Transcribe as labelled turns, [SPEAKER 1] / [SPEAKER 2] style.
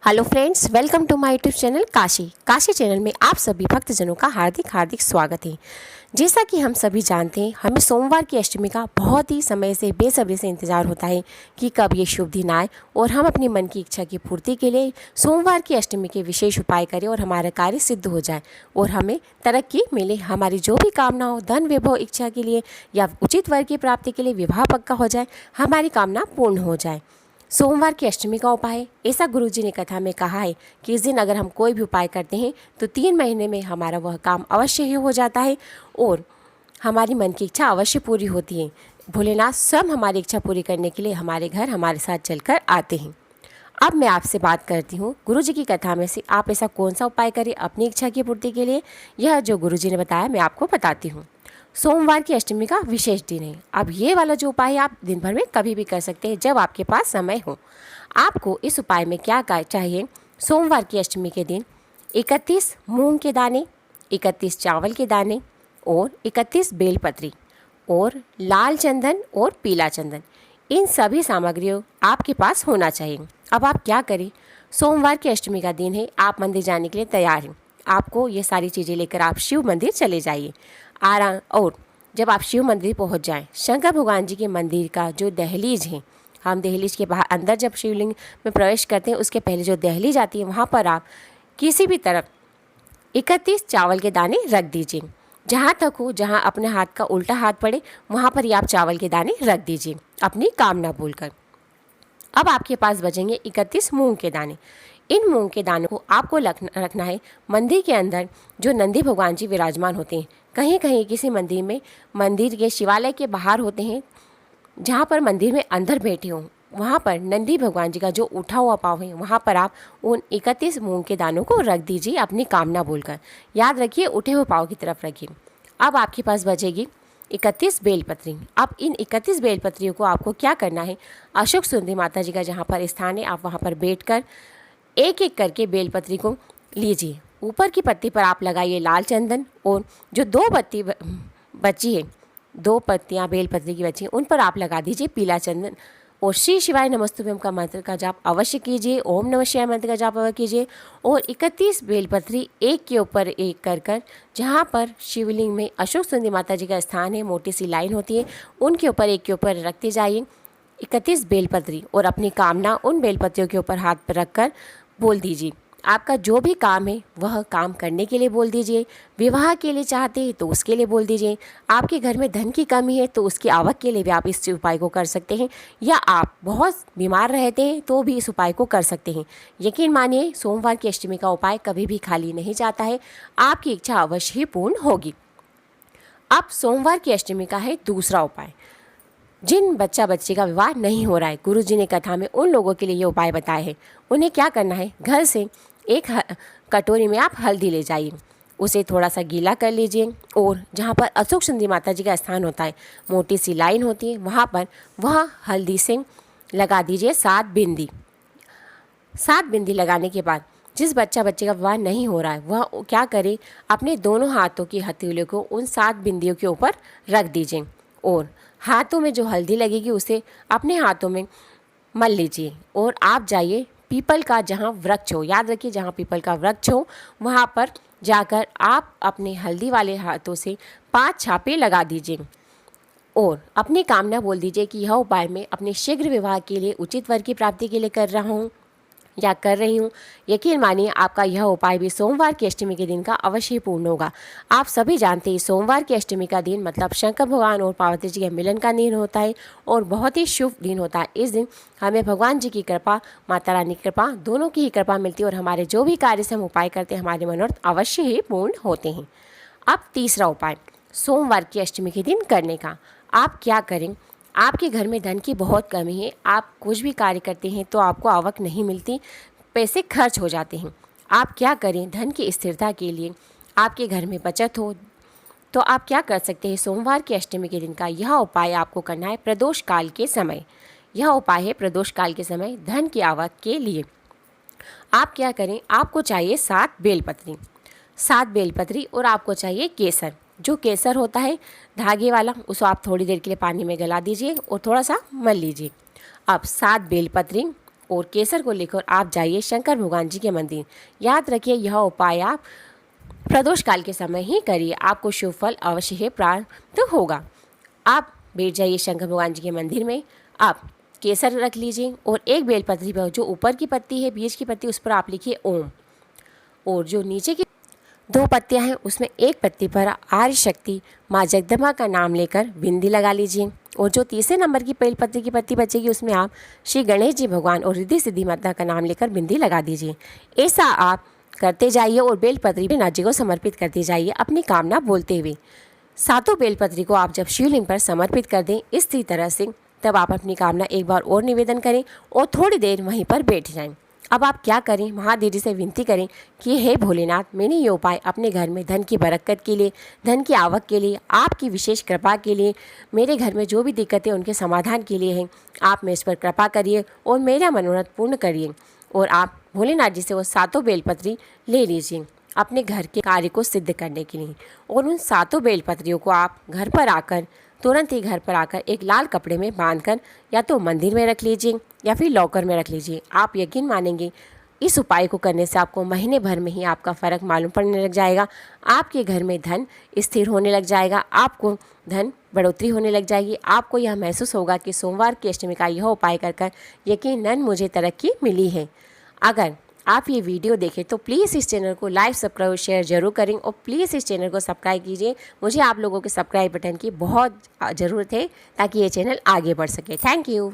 [SPEAKER 1] Hello friends, welcome to my YouTube channel Kashi channel में आप सभी भक्तजनों का हार्दिक हार्दिक स्वागत है। जैसा कि हम सभी जानते हैं, हमें सोमवार की अष्टमी का बहुत ही समय से बेसब्री से इंतज़ार होता है कि कब ये शुभ दिन आए और हम अपनी मन की इच्छा की पूर्ति के लिए सोमवार की अष्टमी के विशेष उपाय करें और हमारा कार्य सिद्ध हो जाए और हमें तरक्की मिले। हमारी जो भी कामना हो, धन वैभव इच्छा के लिए या उचित वर्ग की प्राप्ति के लिए, विवाह पक्का हो जाए, हमारी कामना पूर्ण हो जाए। सोमवार की अष्टमी का उपाय है। ऐसा गुरुजी ने कथा में कहा है कि इस दिन अगर हम कोई भी उपाय करते हैं तो 3 महीने में हमारा वह काम अवश्य ही हो जाता है और हमारी मन की इच्छा अवश्य पूरी होती है। भोलेनाथ स्वयं हमारी इच्छा पूरी करने के लिए हमारे घर हमारे साथ चलकर आते हैं। अब मैं आपसे बात करती हूँ गुरुजी की कथा में से आप ऐसा कौन सा उपाय करें अपनी इच्छा की पूर्ति के लिए। यह जो गुरुजी ने बताया मैं आपको बताती हूँ। सोमवार की अष्टमी का विशेष दिन है। अब ये वाला जो उपाय है आप दिन भर में कभी भी कर सकते हैं जब आपके पास समय हो। आपको इस उपाय में क्या चाहिए? सोमवार की अष्टमी के दिन 31 मूंग के दाने, 31 चावल के दाने और 31 बेलपत्री और लाल चंदन और पीला चंदन, इन सभी सामग्रियों आपके पास होना चाहिए। अब आप क्या करें? सोमवार की अष्टमी का दिन है, आप मंदिर जाने के लिए तैयार हैं। आपको ये सारी चीज़ें लेकर आप शिव मंदिर चले जाइए। और जब आप शिव मंदिर पहुंच जाएं, शंकर भगवान जी के मंदिर का जो दहलीज है, हम दहलीज के बाहर अंदर जब शिवलिंग में प्रवेश करते हैं उसके पहले जो दहलीज आती है वहाँ पर आप किसी भी तरफ 31 चावल के दाने रख दीजिए। जहाँ तक हो, जहाँ अपने हाथ का उल्टा हाथ पड़े वहाँ पर ही आप चावल के दाने रख दीजिए अपनी कामना बोलकर। अब आपके पास बचेंगे 31 मूंग के दाने। इन मूंग के दानों को आपको रखना है मंदिर के अंदर जो नंदी भगवान जी विराजमान होते हैं। कहीं कहीं किसी मंदिर में, मंदिर के शिवालय के बाहर होते हैं, जहाँ पर मंदिर में अंदर बैठे हों वहाँ पर नंदी भगवान जी का जो उठा हुआ पाँव है वहाँ पर आप उन 31 मूंग के दानों को रख दीजिए अपनी कामना बोलकर। याद रखिए, उठे हुए पाँव की तरफ रखिए। अब आपके पास बचेगी 31 बेलपत्री। अब इन 31 बेलपत्रियों को आपको क्या करना है? अशोक सुंदरी माता जी का जहाँ पर स्थान है आप वहाँ पर बैठकर एक एक करके बेलपत्री को लीजिए। ऊपर की पत्ती पर आप लगाइए लाल चंदन और जो 2 पत्ती बची है, 2 पत्तियाँ बेलपत्री की बची हैं, उन पर आप लगा दीजिए पीला चंदन और श्री शिवाय नमस्तुभ्यम का मंत्र का जाप अवश्य कीजिए। ओम नमः शिवाय मंत्र का जाप अवश्य कीजिए और 31 बेलपत्री एक के ऊपर एक कर जहाँ पर शिवलिंग में अशोक सुंदरी माता जी का स्थान है, मोटी सी लाइन होती है, उनके ऊपर एक के ऊपर रखते जाइए 31 बेलपत्री और अपनी कामना उन बेलपत्रियों के ऊपर हाथ पर रखकर बोल दीजिए। आपका जो भी काम है वह काम करने के लिए बोल दीजिए। विवाह के लिए चाहते हैं तो उसके लिए बोल दीजिए। आपके घर में धन की कमी है तो उसकी आवक के लिए भी आप इस उपाय को कर सकते हैं, या आप बहुत बीमार रहते हैं तो भी इस उपाय को कर सकते हैं। यकीन मानिए, सोमवार की अष्टमी का उपाय कभी भी खाली नहीं जाता है, आपकी इच्छा अवश्य ही पूर्ण होगी। अब सोमवार की अष्टमी का है दूसरा उपाय। जिन बच्चे का विवाह नहीं हो रहा है, गुरुजी ने कथा में उन लोगों के लिए ये उपाय बताए हैं। उन्हें क्या करना है? घर से एक कटोरी में आप हल्दी ले जाइए, उसे थोड़ा सा गीला कर लीजिए और जहाँ पर अशोक सुंदरी माता जी का स्थान होता है, मोटी सी लाइन होती है, वहाँ पर वह हल्दी से लगा दीजिए 7 बिंदी। 7 बिंदी लगाने के बाद जिस बच्चे का विवाह नहीं हो रहा है वह क्या करे? अपने दोनों हाथों की हथेलियों को उन 7 बिंदियों के ऊपर रख दीजिए और हाथों में जो हल्दी लगेगी उसे अपने हाथों में मल लीजिए और आप जाइए पीपल का जहाँ वृक्ष हो, याद रखिए जहाँ पीपल का वृक्ष हो वहाँ पर जाकर आप अपने हल्दी वाले हाथों से 5 छापे लगा दीजिए और अपनी कामना बोल दीजिए कि यह उपाय मैं अपने शीघ्र विवाह के लिए, उचित वर की प्राप्ति के लिए कर रहा हूँ या कर रही हूँ। यकीन मानिए आपका यह उपाय भी सोमवार की अष्टमी के दिन का अवश्य पूर्ण होगा। आप सभी जानते हैं सोमवार की अष्टमी का दिन मतलब शंकर भगवान और पार्वती जी के मिलन का दिन होता है और बहुत ही शुभ दिन होता है। इस दिन हमें भगवान जी की कृपा, माता रानी की कृपा, दोनों की ही कृपा मिलती है और हमारे जो भी कार्य से हम उपाय करते हैं हमारे मनोरथ अवश्य ही पूर्ण होते हैं। अब तीसरा उपाय सोमवार की अष्टमी के दिन करने का। आप क्या करें? आपके घर में धन की बहुत कमी है, आप कुछ भी कार्य करते हैं तो आपको आवक नहीं मिलती, पैसे खर्च हो जाते हैं। आप क्या करें? धन की स्थिरता के लिए, आपके घर में बचत हो तो आप क्या कर सकते हैं? सोमवार की अष्टमी के दिन का यह उपाय आपको करना है प्रदोष काल के समय। यह उपाय है प्रदोष काल के समय धन की आवक के लिए। आप क्या करें? आपको चाहिए 7 बेलपत्री, 7 बेलपत्री और आपको चाहिए केसर। जो केसर होता है धागे वाला, उसको आप थोड़ी देर के लिए पानी में गला दीजिए और थोड़ा सा मल लीजिए। अब 7 बेलपत्री और केसर को लेकर आप जाइए शंकर भगवान जी के मंदिर। याद रखिए यह उपाय आप प्रदोष काल के समय ही करिए, आपको शुभ फल अवश्य ही प्राप्त होगा। आप बैठ जाइए शंकर भगवान जी के मंदिर में, आप केसर रख लीजिए और एक बेलपत्री पर जो ऊपर की पत्ती है, बीच की पत्ती, उस पर आप लिखिए ओम, और जो नीचे की 2 पत्तियां हैं उसमें एक पत्ती पर आर्य शक्ति माँ जगदम्बा का नाम लेकर बिंदी लगा लीजिए, और जो तीसरे नंबर की बेलपत्री की पत्ती बचेगी उसमें आप श्री गणेश जी भगवान और रिद्धि सिद्धि माता का नाम लेकर बिंदी लगा दीजिए। ऐसा आप करते जाइए और बेलपत्री नाथ जी को समर्पित करते जाइए अपनी कामना बोलते हुए। 7 बेलपत्री को आप जब शिवलिंग पर समर्पित कर दें इसी तरह से, तब आप अपनी कामना एक बार और निवेदन करें और थोड़ी देर वहीं पर बैठ जाएं। अब आप क्या करें, महादेव जी से विनती करें कि हे भोलेनाथ, मैंने ये उपाय अपने घर में धन की बरकत के लिए, धन की आवक के लिए, आपकी विशेष कृपा के लिए, मेरे घर में जो भी दिक्कतें उनके समाधान के लिए हैं, आप मेरे पर कृपा करिए और मेरा मनोरथ पूर्ण करिए। और आप भोलेनाथ जी से वो 7 बेलपत्री ले लीजिए अपने घर के कार्य को सिद्ध करने के लिए, और उन 7 बेलपत्रियों को आप घर पर आकर, तुरंत ही घर पर आकर एक लाल कपड़े में बांधकर या तो मंदिर में रख लीजिए या फिर लॉकर में रख लीजिए। आप यकीन मानेंगे इस उपाय को करने से आपको महीने भर में ही आपका फ़र्क मालूम पड़ने लग जाएगा। आपके घर में धन स्थिर होने लग जाएगा, आपको धन बढ़ोतरी होने लग जाएगी। आपको यह महसूस होगा कि सोमवार की अष्टमी का यह उपाय कर यकीनन मुझे तरक्की मिली है। अगर आप ये वीडियो देखें तो प्लीज़ इस चैनल को लाइक, सब्सक्राइब, शेयर जरूर करें, और प्लीज़ इस चैनल को सब्सक्राइब कीजिए। मुझे आप लोगों के सब्सक्राइब बटन की बहुत ज़रूरत है ताकि ये चैनल आगे बढ़ सके। Thank you.